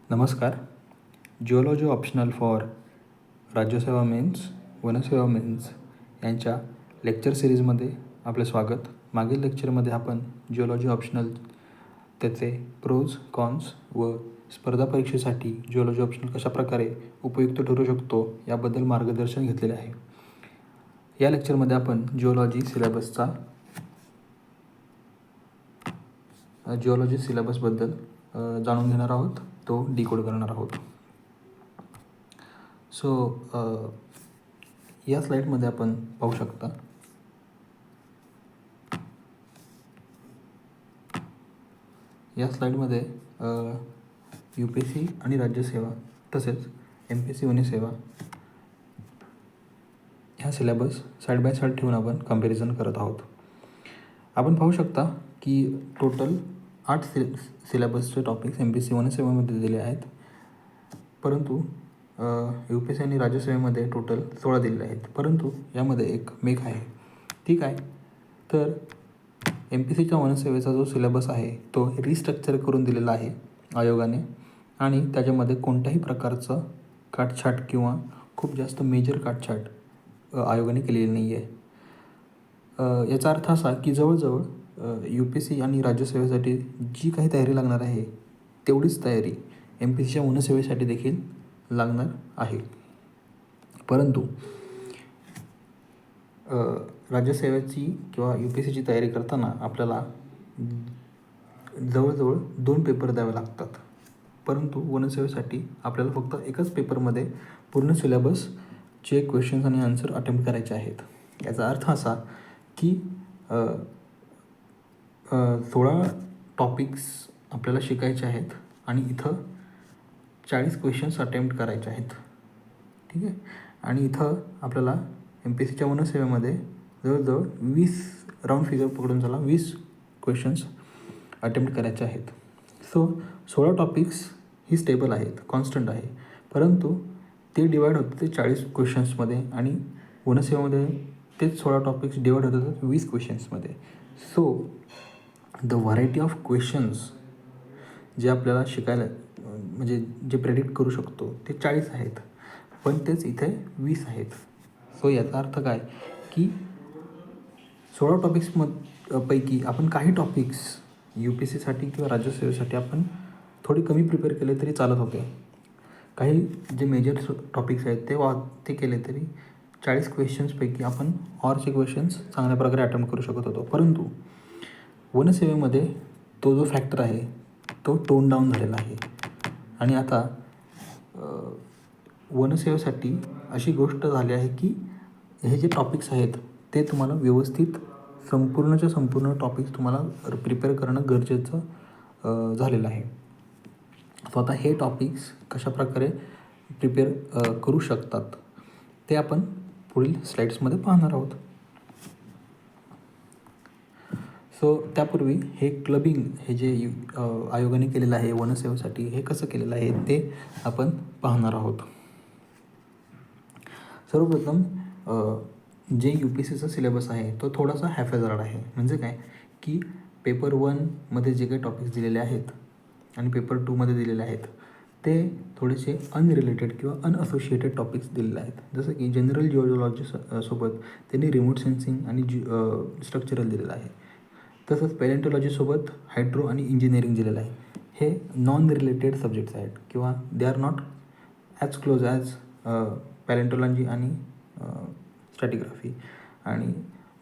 नमस्कार. Geology optional for राज्यसेवा mains, वनसेवा मेन्स यांच्या लेक्चर सिरीजमध्ये आपले स्वागत. मागील लेक्चरमध्ये आपण जिओलॉजी ऑप्शनल त्याचे प्रोज, कॉन्स व स्पर्धा परीक्षेसाठी जिओलॉजी ऑप्शनल कशाप्रकारे उपयुक्त ठरू शकतो याबद्दल मार्गदर्शन घेतलेले आहे. या लेक्चरमध्ये आपण जिओलॉजी सिलेबसबद्दल जाणून घेणार आहोत, तो डिकोड करणार आहोत. या स्लाईडमध्ये आपण पाहू शकता UPSC आणि राज्यसेवा तसेच MPSC वनसेवा ह्या सिलेबस साईड बाय साईड ठेवून आपण कंपॅरिझन करत आहोत. आपण पाहू शकता की टोटल 8 सिलेबसचे टॉपिक्स MPSC वनसेवेमध्ये दिले आहेत, परंतु UPSC आणि राज्यसेवेमध्ये टोटल 16 दिलेले आहेत. परंतु यामध्ये एक मेक आहे. ठीक आहे, तर MPSCच्या वनसेवेचा जो सिलेबस आहे तो रिस्ट्रक्चर करून दिलेला आहे आयोगाने, आणि त्याच्यामध्ये कोणत्याही प्रकारचं काटछाट किंवा खूप जास्त मेजर काटछाट आयोगाने केलेली नाही आहे. याचा अर्थ असा की जवळजवळ UPSC आणि राज्यसेवेसाठी जी काही तयारी लागणार आहे तेवढीच तयारी MPSCच्या वनसेवेसाठी देखील लागणार आहे. परंतु राज्यसेवेची किंवा UPSCची तयारी करताना आपल्याला जवळजवळ 2 पेपर द्यावे लागतात, परंतु वनसेवेसाठी आपल्याला फक्त एकच पेपरमध्ये पूर्ण सिलेबसचे क्वेश्चन्स आणि आन्सर अटेम्प्ट करायचे आहेत. याचा अर्थ असा की 16 टॉपिक्स आपल्याला शिकायचे आहेत आणि इथं 40 क्वेश्चन्स अटेम्प्ट करायचे आहेत. ठीक आहे, आणि इथं आपल्याला MPSCच्या वनसेवेमध्ये जवळजवळ 20 राऊंड फिगर पकडून चला 20 क्वेश्चन्स अटेम्प्ट करायचे आहेत. 16 टॉपिक्स ही स्टेबल आहेत, कॉन्स्टंट आहे, परंतु ते डिवाईड होतं ते 40 क्वेश्चन्समध्ये आणि वनसेवेमध्ये तेच 16 टॉपिक्स डिवाईड होतात 20 क्वेश्चन्समध्ये. द व्हरायटी ऑफ क्वेश्चन्स जे आपल्याला शिकायला म्हणजे जे प्रेडिक्ट करू शकतो ते 40 आहेत, पण तेच इथे 20 आहेत. याचा अर्थ काय की 16 टॉपिक्सपैकी आपण काही टॉपिक्स UPSCसाठी किंवा राज्यसेवेसाठी आपण थोडी कमी प्रिपेअर केले तरी चालत होते. काही जे मेजर टॉपिक्स आहेत ते केले तरी 40 क्वेश्चन्सपैकी आपण ऑरचे क्वेश्चन्स चांगल्या प्रकारे अटेम्प्ट करू शकत होतो. परंतु वनसेवेमध्ये तो जो फॅक्टर आहे तो टोन डाऊन झालेला आहे, आणि आता वनसेवेसाठी अशी गोष्ट झाली आहे की हे जे टॉपिक्स आहेत ते तुम्हाला व्यवस्थित संपूर्णच्या संपूर्ण टॉपिक्स तुम्हाला प्रिपेअर करणं गरजेचं झालेलं आहे. आता हे टॉपिक्स कशाप्रकारे प्रिपेअर करू शकतात ते आपण पुढील स्लाईड्समध्ये पाहणार आहोत. त्यापूर्वी हे क्लबिंग हे जे आयोगाने केलेलं आहे वनसेवेसाठी हे कसं केलेलं आहे ते आपण पाहणार आहोत. सर्वप्रथम जे UPSCचा सिलेबस आहे तो थोडासा हॅफॅझार्ड आहे. म्हणजे काय की पेपर 1मध्ये जे काही टॉपिक्स दिलेले आहेत आणि पेपर 2मध्ये दिलेले आहेत ते थोडेसे अनरिलेटेड किंवा अनअसोशिएटेड टॉपिक्स दिलेले आहेत. जसं की जनरल जिओलॉजी सोबत त्यांनी रिमोट सेन्सिंग आणि स्ट्रक्चरल दिलेलं आहे. तसंच पॅलेंटॉलॉजीसोबत हायड्रो आणि इंजिनिअरिंग दिलेलं आहे. हे नॉन रिलेटेड सब्जेक्ट्स आहेत किंवा they are not as close as palaeontology आणि स्ट्रॅटिग्राफी. आणि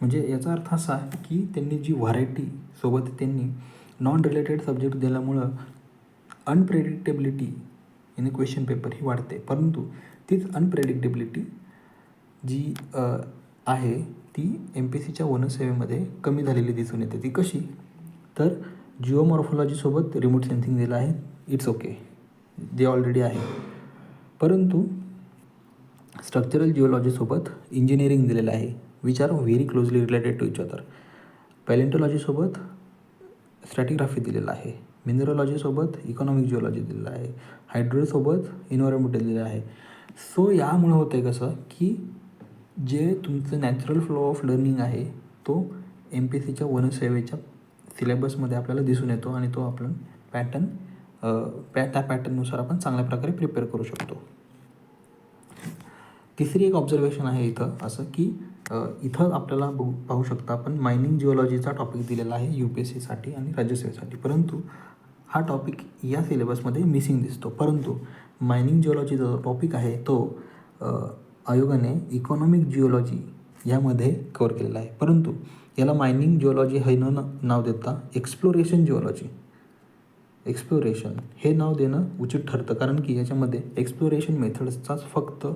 म्हणजे याचा अर्थ असा की त्यांनी जी व्हरायटी सोबत त्यांनी नॉन रिलेटेड सब्जेक्ट दिल्यामुळं अनप्रेडिक्टेबिलिटी इन क्वेश्चन पेपर ही वाढते, परंतु तीच अनप्रेडिक्टेबिलिटी जी आहे ती MPSCच्या वनसेवेमध्ये कमी झालेली दिसून येते. ती कशी, तर जिओमॉर्फॉलॉजीसोबत रिमोट सेन्सिंग दिलं आहे, इट्स ओके, जे ऑलरेडी आहे. परंतु स्ट्रक्चरल जिओलॉजीसोबत इंजिनिअरिंग दिलेलं आहे, which are very closely related to each other. पॅलेंटॉलॉजीसोबत स्ट्रॅटिग्राफी दिलेलं आहे, मिनरॉलॉजीसोबत इकॉनॉमिक जिओलॉजी दिलेलं आहे, हायड्रोसोबत इन्व्हायरमेंटल दिलेलं आहे. यामुळे होतं आहे कसं की जे तुमचं नॅचरल फ्लो ऑफ लर्निंग आहे तो MPSCच्या वनसेवेच्या सिलेबसमध्ये आपल्याला दिसून येतो आणि तो आपण पॅटर्न त्या पॅटर्ननुसार आपण चांगल्या प्रकारे प्रिपेअर करू शकतो. तिसरी एक ऑब्झर्वेशन आहे इथं असं की इथं आपल्याला पाहू शकता आपण मायनिंग जिओलॉजीचा टॉपिक दिलेला आहे UPSCसाठी आणि राज्यसेवेसाठी, परंतु हा टॉपिक या सिलेबसमध्ये मिसिंग दिसतो. परंतु मायनिंग जिओलॉजीचा जो टॉपिक आहे तो आयोगाने इकॉनॉमिक जिओलॉजी यामध्ये कवर केलेला आहे, परंतु याला मायनिंग जिओलॉजी हे नाव देता एक्सप्लोरेशन हे नाव देणं उचित ठरतं, कारण की याच्यामध्ये एक्सप्लोरेशन मेथड्सचाच फक्त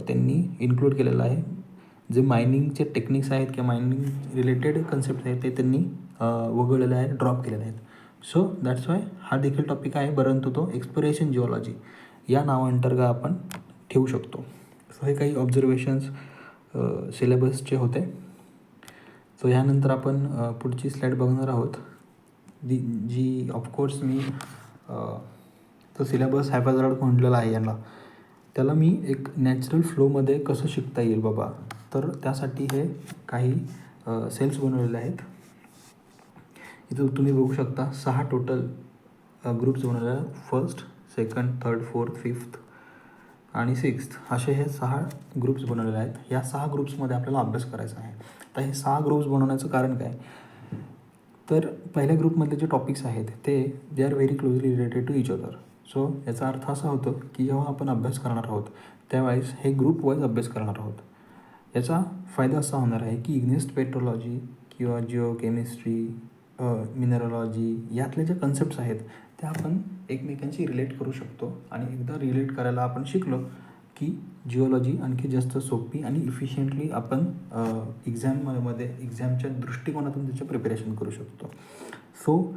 त्यांनी इन्क्लूड केलेलं आहे. जे मायनिंगचे टेक्निक्स आहेत किंवा मायनिंग रिलेटेड कन्सेप्ट आहेत ते त्यांनी वगळलेले आहेत, ड्रॉप केलेले आहेत. सो दॅट्स वाय हा देखील टॉपिक आहे, परंतु तो एक्सप्लोरेशन जिओलॉजी या नावाअंतर्गत आपण ठेवू शकतो. सो हे काही ऑब्झर्वेशन्स सिलेबसचे होते. सो ह्यानंतर आपण पुढची स्लाईड बघणार आहोत, जी ऑफकोर्स मी तो सिलेबस हॅफॅझार्ड म्हटलेला आहे याला, त्याला मी एक नॅचरल फ्लोमध्ये कसं शिकता येईल बाबा, तर त्यासाठी हे काही सेल्स बनवलेले आहेत. इथं तुम्ही बघू शकता 6 टोटल ग्रुप्स बनवलेले आहेत. 1st, 2nd, 3rd, 4th, 5th आणि 6th असे हे 6 ग्रुप्स बनवलेले आहेत. या 6 ग्रुप्समध्ये आपल्याला अभ्यास करायचा आहे. तर हे 6 ग्रुप्स बनवण्याचं कारण काय, तर पहिल्या ग्रुपमधले जे टॉपिक्स आहेत ते they are very closely related to each other. So याचा अर्थ असा होतो की जेव्हा आपण अभ्यास करणार आहोत त्यावेळेस हे ग्रुप वाईज अभ्यास करणार आहोत. याचा फायदा असा होणार आहे की इग्नेस पेट्रोलॉजी किंवा जिओ केमिस्ट्री, मिनरॉलॉजी यातले जे कन्सेप्ट्स आहेत त्या आपण एकमेकांशी रिलेट करू शकतो, आणि एकदा रिलेट करायला आपण शिकलो की जिओलॉजी आणखी जास्त सोपी आणि इफिशियंटली आपण एक्झामच्या दृष्टिकोनातून त्याचं प्रिपरेशन करू शकतो. सो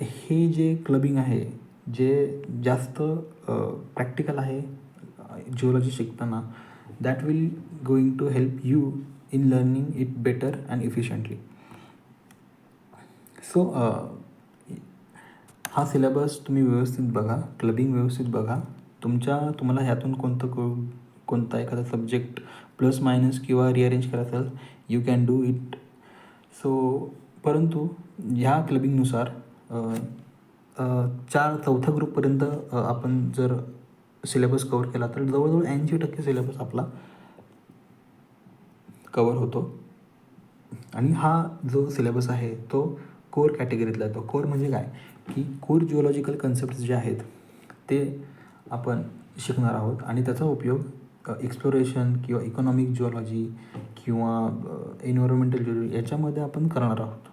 हे जे क्लबिंग आहे जे जास्त प्रॅक्टिकल आहे जिओलॉजी शिकताना, that will going to help you in learning it better and efficiently. So हा सिलेबस तुम्ही व्यवस्थित बघा, क्लबिंग व्यवस्थित बघा. तुम्हाला ह्यातून कोणता एखादा सब्जेक्ट प्लस मायनस किंवा रिअरेंज करायचा असेल, you can do it. So परंतु ह्या क्लबिंगनुसार चौथ्या ग्रुपपर्यंत आपण जर सिलेबस कवर केला तर जवळजवळ 80% सिलेबस आपला कवर होतो. आणि हा जो सिलेबस आहे तो कोर कॅटेगरीतला येतो. कोर म्हणजे काय की कोर जिओलॉजिकल कन्सेप्ट्स जे आहेत ते आपण शिकणार आहोत, आणि त्याचा उपयोग एक्सप्लोरेशन किंवा इकॉनॉमिक जिओलॉजी किंवा एन्व्हायरमेंटल जिओलॉजी याच्यामध्ये आपण करणार आहोत.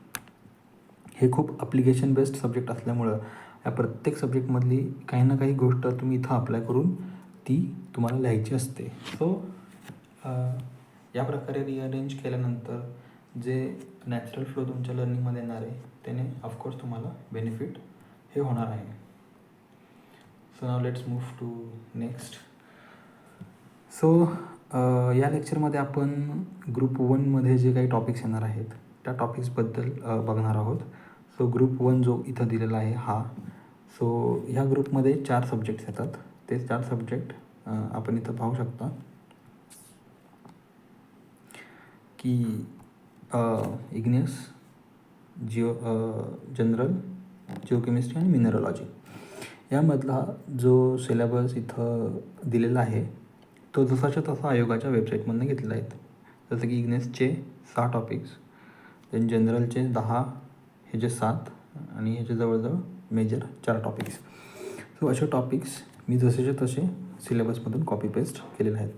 हे खूप ॲप्लिकेशन बेस्ड सब्जेक्ट असल्यामुळं या प्रत्येक सब्जेक्टमधली काही ना काही गोष्ट तुम्ही इथं अप्लाय करून ती तुम्हाला लिहायची असते. सो या प्रकारे रिअरेंज केल्यानंतर जे नॅचरल फ्लो तुमच्या लर्निंगमध्ये येणार आहे त्याने ऑफकोर्स तुम्हाला बेनिफिट हे होणार आहे. So now let's move to next. So या लेक्चरमध्ये आपण ग्रुप 1मध्ये जे काही टॉपिक्स येणार आहेत त्या टॉपिक्सबद्दल बघणार आहोत. सो ग्रुप 1 जो इथं दिलेला आहे हा, सो ह्या ग्रुपमध्ये 4 सब्जेक्ट्स येतात. ते 4 सब्जेक्ट आपण इथं पाहू शकता की इग्नेस, जनरल, जिओकेमिस्ट्री आणि मिनरॉलॉजी. यामधला जो सिलेबस इथं दिलेला आहे तो जसाच्या तसा आयोगाच्या वेबसाईटमधून घेतलेला आहे. जसं की इग्नेसचे 6 टॉपिक्स, देन जनरलचे 10, ह्याचे 7 आणि ह्याचे जवळजवळ मेजर 4 टॉपिक्स. सो असे टॉपिक्स मी जसेचे तसे सिलेबसमधून कॉपी पेस्ट केलेले आहेत.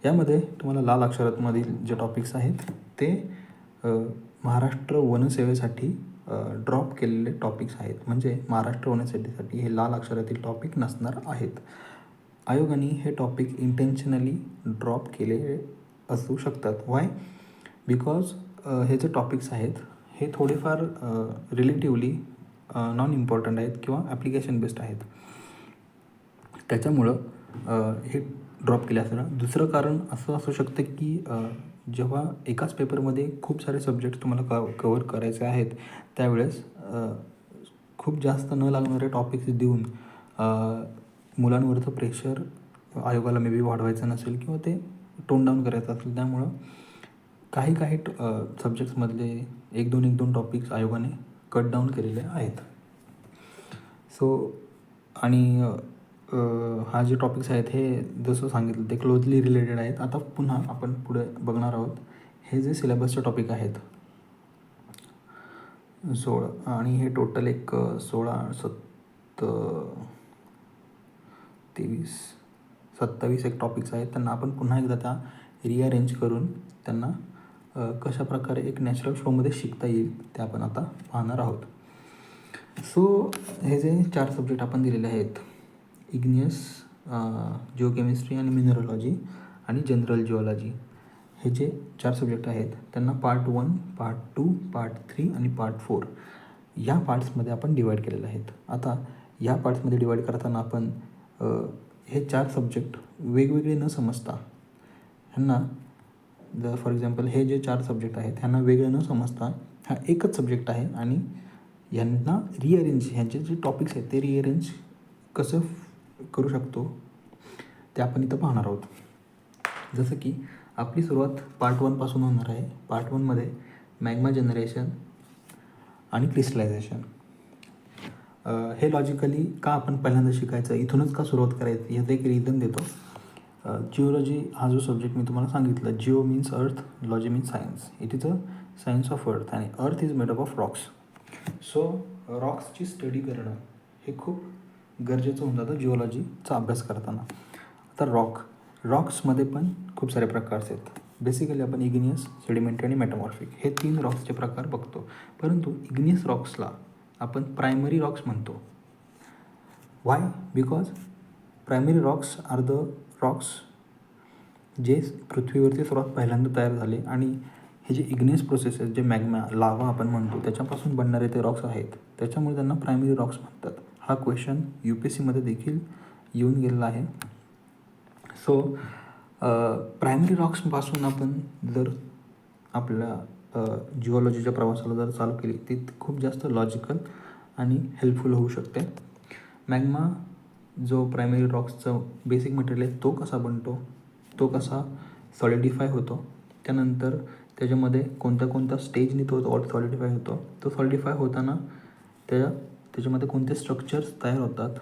यामध्ये तुम्हाला लाल अक्षरातमधील जे टॉपिक्स आहेत ते महाराष्ट्र वनसेवेसाठी ड्रॉप केलेले टॉपिक्स आहेत. म्हणजे महाराष्ट्र वनसेवेसाठी हे लाल अक्षरातील टॉपिक नसणार आहेत. आयोगाने हे टॉपिक इंटेन्शनली ड्रॉप केले असू शकतात. वाय? बिकॉज हे जे टॉपिक्स आहेत हे थोडेफार रिलेटिवली नॉन इम्पॉर्टंट आहेत किंवा ॲप्लिकेशन बेस्ड आहेत, त्याच्यामुळं हे ड्रॉप केले असणार. दुसरं कारण असं असू शकतं की जेव्हा एकाच पेपरमध्ये खूप सारे सब्जेक्ट तुम्हाला कवर करायचे आहेत त्यावेळेस खूप जास्त न लागणारे टॉपिक्स देऊन मुलांवरचं प्रेशर आयोगाला मे बी वाढवायचं नसेल किंवा ते टोन डाऊन करायचं असेल. त्यामुळं काही सब्जेक्ट्समधले एक दोन टॉपिक्स आयोगाने कट डाऊन केलेले आहेत. सो आणि हा जे टॉपिक्स आहेत हे जसं सांगितलं ते क्लोजली रिलेटेड आहेत. आता पुन्हा आपण पुढे बघणार आहोत हे जे सिलेबसचे टॉपिक आहेत 16 आणि हे टोटल एक 27 एक टॉपिक्स आहेत. त्यांना आपण पुन्हा एकदा त्या रिअरेंज करून त्यांना कशाप्रकारे एक नॅचरल फ्लोमध्ये शिकता येईल ते आपण आता पाहणार आहोत. सो हे जे 4 सब्जेक्ट आपण दिलेले आहेत इग्नियस, जिओकेमिस्ट्री आणि मिनरॉलॉजी आणि जनरल जिओलॉजी, हे जे 4 सब्जेक्ट आहेत त्यांना पार्ट 1, पार्ट 2, पार्ट 3 आणि पार्ट 4 या पार्ट्समध्ये आपण डिवाईड केलेले आहेत. आता या पार्ट्समध्ये डिवाईड करताना आपण हे 4 सब्जेक्ट वेगवेगळे न समजता ह्यांना जर फॉर एक्झाम्पल हे जे 4 सब्जेक्ट आहेत ह्यांना वेगळे न समजता हा एकच सब्जेक्ट आहे आणि यांना रिअरेंज, ह्यांचे जे टॉपिक्स आहेत ते रिअरेंज कसं करू शकतो ते आपण इथं पाहणार आहोत. जसं की आपली सुरुवात पार्ट 1 पासून होणार आहे. पार्ट 1मध्ये मॅग्मा जनरेशन आणि क्रिस्टलायझेशन. हे लॉजिकली का आपण पहिल्यांदा शिकायचं, इथूनच का सुरुवात करायची याचं एक रिझन देतो. जिओलॉजी हा जो सब्जेक्ट मी तुम्हाला सांगितलं, geo means earth, logy means science. It is a science of earth आणि earth is made up of rocks. So रॉक्सची स्टडी करणं हे खूप गरजेचं होऊन जातं जिओलॉजीचा अभ्यास करताना. आता रॉक्समध्ये पण खूप सारे प्रकार आहेत. बेसिकली आपण इग्नियस, सेडिमेंटरी आणि मेटामॉर्फिक हे 3 रॉक्सचे प्रकार बघतो. परंतु इग्नियस रॉक्सला आपण प्रायमरी रॉक्स म्हणतो. Why? Because primary rocks are the rocks जे पृथ्वीवरती सर्वात पहिल्यांदा तयार झाले आणि हे जे इग्नियस प्रोसेस आहेत, जे मॅग्मा, लावा आपण म्हणतो त्याच्यापासून बनणारे ते रॉक्स आहेत, त्याच्यामुळे त्यांना प्रायमरी रॉक्स म्हणतात. हा क्वेश्चन UPSCमध्ये देखील येऊन गेलेला आहे. सो प्रायमरी रॉक्सपासून आपण जर आपल्या जिओलॉजीच्या प्रवासाला जर चालू केली ती खूप जास्त लॉजिकल आणि हेल्पफुल होऊ शकते. मॅग्मा जो प्रायमरी रॉक्सचा बेसिक मटेरियल आहे तो कसा बनतो, तो कसा सॉलिडिफाय होतो, त्यानंतर त्याच्यामध्ये कोणत्या स्टेजनी तो सॉलिडिफाय होतो, तो सॉलिडिफाय होताना त्याच्यामध्ये कोणते स्ट्रक्चर्स तयार होतात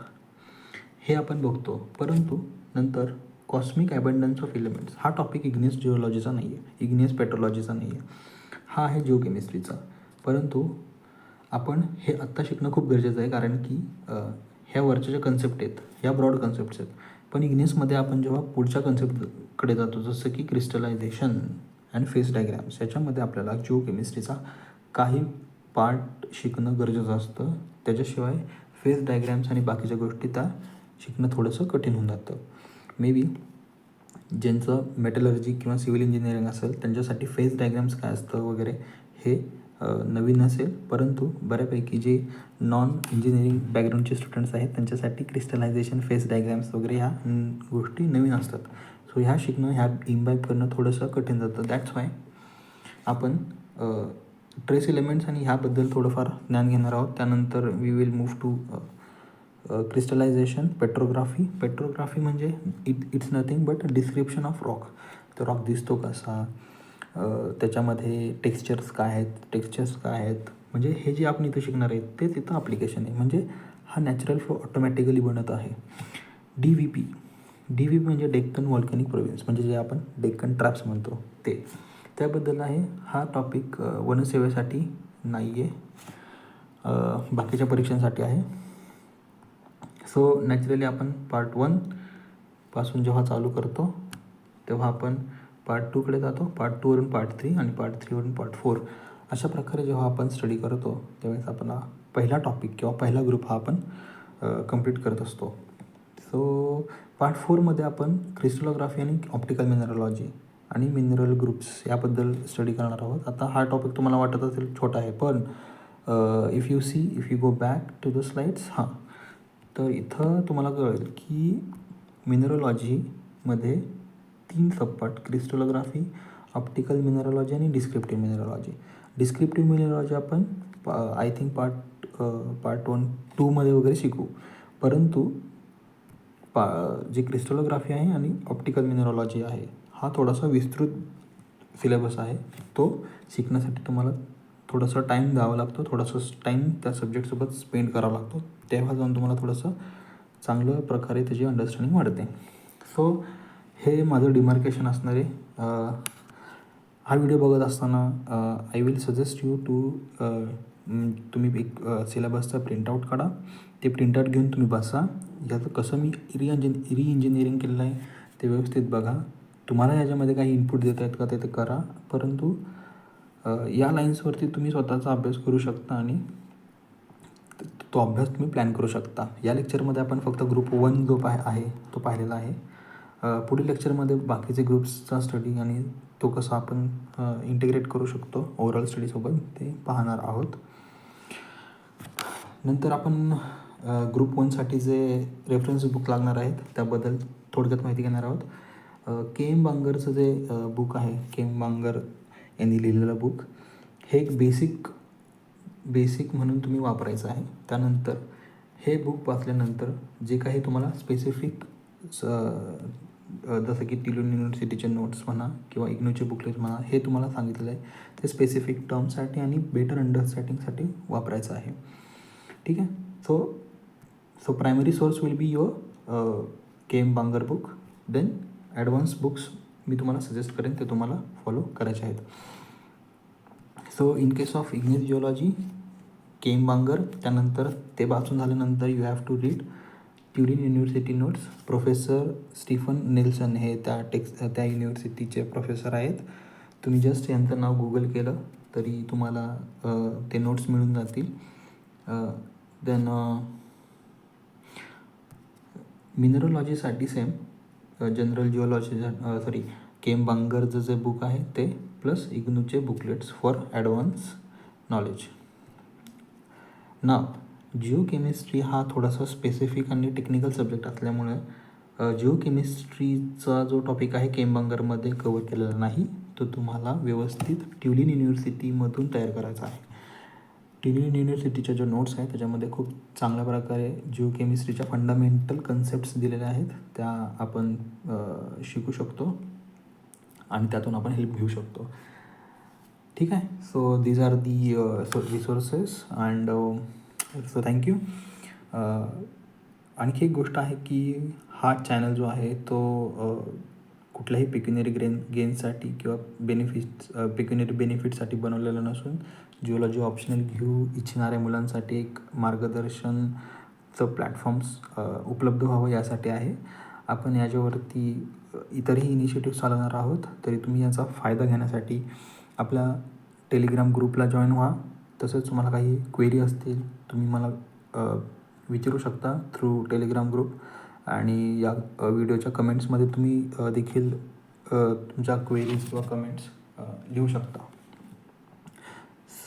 हे आपण बघतो. परंतु नंतर कॉस्मिक ॲबंडन्स ऑफ एलिमेंट्स हा टॉपिक इग्नियस जिओलॉजीचा नाही आहे, इग्नियस पेट्रोलॉजीचा नाही आहे, हा आहे जिओकेमिस्ट्रीचा. परंतु आपण हे आत्ता शिकणं खूप गरजेचं आहे कारण की ह्या वरच्या ज्या कन्सेप्ट आहेत ह्या ब्रॉड कन्सेप्ट्स आहेत. पण इग्नियसमध्ये आपण जेव्हा पुढच्या कन्सेप्टकडे जातो जसं की क्रिस्टलायझेशन अँड फेस डायग्रॅम्स, याच्यामध्ये आपल्याला जिओकेमिस्ट्रीचा काही पार्ट शिकणं गरजेचं असतं. त्याच्याशिवाय फेस डायग्रॅम्स आणि बाकीच्या गोष्टी त्या शिकणं थोडंसं कठीण होऊन जातं. मे बी ज्यांचं मेटलर्जी किंवा सिव्हिल इंजिनिअरिंग असेल त्यांच्यासाठी फेस डायग्रॅम्स काय असतं वगैरे हे नवीन असेल. परंतु बऱ्यापैकी जे नॉन इंजिनिअरिंग बॅकग्राऊंडचे स्टुडंट्स आहेत त्यांच्यासाठी क्रिस्टलायझेशन, फेस डायग्रॅम्स वगैरे ह्या गोष्टी नवीन असतात. सो ह्या शिकणं, ह्या इम्बाईब करणं थोडंसं कठीण जातं. दॅट्स वाय आपण ट्रेस एलिमेंट्स आणि ह्याबद्दल थोडंफार ज्ञान घेणार आहोत. त्यानंतर we will move to crystallization, petrography म्हणजे it's nothing but description of rock. तो रॉक दिसतो कसा, त्याच्यामध्ये टेक्स्चर्स काय आहेत, म्हणजे हे जे आपण इथं शिकणार आहेत तेच इथं ॲप्लिकेशन आहे. म्हणजे हा नॅचरल फ्लो ऑटोमॅटिकली बनत आहे. DVP म्हणजे डेक्कन व्हॉल्कॅनिक प्रोव्हिन्स, म्हणजे जे आपण डेक्कन ट्रॅप्स म्हणतो ते, त्याबद्दल आहे. हा टॉपिक वनसेवेसाठी नाही आहे, बाकीच्या परीक्षांसाठी आहे. सो नॅचरली आपण पार्ट 1 पासून जेव्हा चालू करतो तेव्हा आपण पार्ट 2कडे जातो, पार्ट 2वरून पार्ट 3 आणि पार्ट 3वरून पार्ट 4 अशा प्रकारे जेव्हा आपण स्टडी करतो त्यावेळेस आपला पहिला टॉपिक किंवा पहिला ग्रुप हा आपण कंप्लीट करत असतो. सो पार्ट 4मध्ये आपण क्रिस्टलोग्राफी आणि ऑप्टिकल मिनरॉलॉजी आणि मिनरल ग्रुप्स याबद्दल स्टडी करणार आहोत. आता हा टॉपिक तुम्हाला वाटत असेल छोटा आहे, पण if you go back to the slides, तर इथं तुम्हाला कळेल की मिनरॉलॉजीमध्ये 3 सबपार्ट, क्रिस्टलोग्राफी, ऑप्टिकल मिनरॉलॉजी आणि डिस्क्रिप्टिव्ह मिनरॉलॉजी. डिस्क्रिप्टिव्ह मिनरॉलॉजी आपण आय थिंक पार्ट 1, 2मध्ये वगैरे शिकू. परंतु जे क्रिस्टलोग्राफी आहे आणि ऑप्टिकल मिनरॉलॉजी आहे हा थोडासा विस्तृत सिलेबस आहे. तो शिकण्यासाठी तुम्हाला थोडंसं टाईम द्यावा लागतो, थोडासा टाईम त्या सब्जेक्टसोबत स्पेंड करावा लागतो, तेव्हा जाऊन तुम्हाला थोडंसं चांगलं प्रकारे त्याची अंडरस्टँडिंग वाढते. सो हे माझं डिमार्केशन असणार आहे. हा व्हिडिओ बघत असताना I will suggest you to तुम्ही एक सिलेबसचा प्रिंटआउट काढा. ते प्रिंटआउट घेऊन तुम्ही बसा. याचं कसं मी रिइंजिनिअरिंग केलेलं आहे ते व्यवस्थित बघा. तुम्हाला याच्यामध्ये काही इनपुट देता आहेत का ते करा, परंतु या लाईन्सवरती तुम्ही स्वतःचा अभ्यास करू शकता आणि तो अभ्यास तुम्ही प्लॅन करू शकता. या लेक्चरमध्ये आपण फक्त ग्रुप 1 जो आहे तो पाहिलेला आहे. पुढील लेक्चरमध्ये बाकीचे ग्रुप्सचा स्टडी आणि तो कसा आपण इंटिग्रेट करू शकतो ओव्हरऑल स्टडीसोबत ते पाहणार आहोत. नंतर आपण ग्रुप 1साठी जे रेफरन्स बुक लागणार आहेत त्याबद्दल थोडक्यात माहिती घेणार आहोत. के एम बांगरचं जे बुक आहे, के एम बांगर यांनी लिहिलेलं बुक, हे एक बेसिक म्हणून तुम्ही वापरायचं आहे. त्यानंतर हे बुक वाचल्यानंतर जे काही तुम्हाला स्पेसिफिक जसं की टिलोन युनिव्हर्सिटीचे नोट्स म्हणा किंवा इग्नोचे बुकलेट म्हणा, हे तुम्हाला सांगितलेलं आहे ते स्पेसिफिक टर्मसाठी आणि बेटर अंडरस्टँडिंगसाठी वापरायचं आहे. ठीक आहे. So primary source will be your K M Bangar book. Then advance books मी तुम्हाला सजेस्ट करेन, ते तुम्हाला फॉलो करायचे आहेत. So in case of igneous geology, K M Bangar, त्यानंतर ते वाचून झाल्यानंतर you have to read Tulane university notes. Professor Stephen Nelson हे त्या युनिव्हर्सिटीचे प्रोफेसर आहेत. तुम्ही जस्ट यांचं नाव गुगल केलं तरी तुम्हाला ते नोट्स मिळून जातील. देन मिनरॉलॉजीसाठी same general geology K M बांगरचं जे बुक आहे ते प्लस इग्नूचे बुकलेट्स फॉर ॲडव्हान्स नॉलेज. नाव जिओकेमिस्ट्री हा थोडासा स्पेसिफिक आणि टेक्निकल सब्जेक्ट असल्यामुळे जिओकेमिस्ट्रीचा जो टॉपिक आहे के एम बांगरमध्ये कवर केलेला नाही, तो तुम्हाला व्यवस्थित ट्युलिन युनिव्हर्सिटीमधून तयार करायचा आहे. ट्युलिन युनिव्हर्सिटीच्या ज्या नोट्स आहेत त्याच्यामध्ये खूप चांगल्या प्रकारे जिओकेमिस्ट्रीच्या फंडामेंटल कन्सेप्ट्स दिलेल्या आहेत, त्या आपण शिकू शकतो आणि त्यातून आपण हेल्प घेऊ शकतो. ठीक आहे. So these are the resources and so thank you. आणखी एक गोष्ट आहे की हा चॅनल जो आहे तो कुठल्याही पेक्युनरी गेनसाठी किंवा पेक्युनरी बेनिफिटसाठी बनवलेला नसून जिओलॉजी ऑप्शनल घेऊ इच्छिणाऱ्या मुलांसाठी एक मार्गदर्शनचं प्लॅटफॉर्म्स उपलब्ध व्हावं यासाठी आहे. आपण याच्यावरती इतरही इनिशिएटिव्ह चालवणार आहोत, तरी तुम्ही याचा फायदा घेण्यासाठी आपल्या टेलिग्राम ग्रुपला जॉईन व्हा. तसंच तुम्हाला काही क्वेरी असतील तुम्ही मला विचारू शकता थ्रू टेलिग्राम ग्रुप, आणि या व्हिडिओच्या कमेंट्समध्ये तुम्ही देखील तुमच्या क्वेरीज किंवा कमेंट्स लिहू शकता.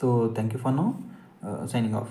So thank you for now. Signing off.